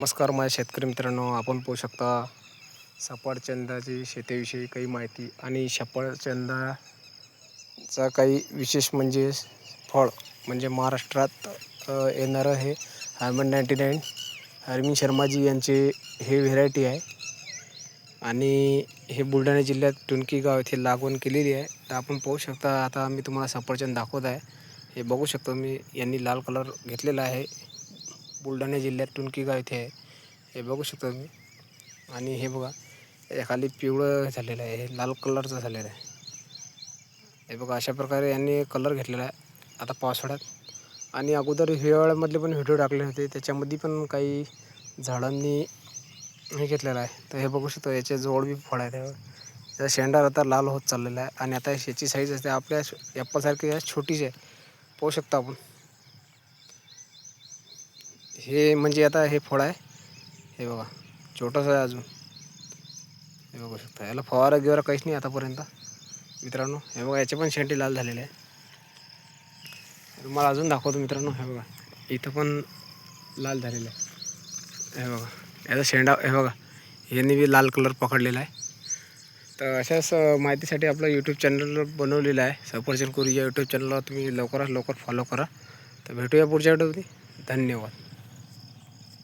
नमस्कार माझ्या शेतकरी मित्रांनो, आपण पाहू शकता सफरचंदाची शेतीविषयी काही माहिती आणि सफरचंदाचा काही विशेष म्हणजे फळ म्हणजे महाराष्ट्रात येणारं हे हायमंड 99 अरविंद शर्माजी यांचे हे व्हेरायटी आहे आणि हे बुलढाणा जिल्ह्यात टुनकी गाव येथे लागवड केलेली आहे. तर आपण पाहू शकता, आता मी तुम्हाला सफरचंद दाखवत आहे. हे बघू शकतो मी, यांनी लाल कलर घेतलेला आहे. बुलढाणा जिल्ह्यात टुनकी गाव येथे आहे, हे बघू शकता तुम्ही. आणि हे बघा, या खाली पिवळं झालेलं आहे, हे लाल कलरचं झालेलं आहे. हे बघा, अशा प्रकारे यांनी कलर घेतलेला आहे आता पावसाळ्यात. आणि अगोदर हिवाळ्यामधले पण व्हिडिओ टाकले होते, त्याच्यामध्ये पण काही झाडांनी हे घेतलेलं आहे. तर हे बघू शकता, याचे जवळ बी फळ आहे. त्याचा शेंडा आता लाल होत चाललेला आहे आणि आता याची साईज असते आपल्या ॲपलसारखी छोटीच आहे, पाहू शकता आपण. हे म्हणजे आता हे फळ आहे, हे बघा छोटंसं आहे अजून. हे बघू शकता, याला फवारा गिवारा काहीच नाही आतापर्यंत मित्रांनो. हे बघा, याचे पण शेंडे लाल झालेले आहे. तुम्हाला अजून दाखवतो मित्रांनो. हे बघा, इथं पण लाल झालेलं आहे. हे बघा, याचा शेंडा हे बघा, यांनी बी लाल कलर पकडलेला आहे. तर अशाच माहितीसाठी आपलं यूट्यूब चॅनल बनवलेलं आहे, सफरचंद कोरी या यूट्यूब चॅनलला तुम्ही लवकरात लवकर फॉलो करा. तर भेटूया पुढच्या व्हिडिओमध्ये. धन्यवाद.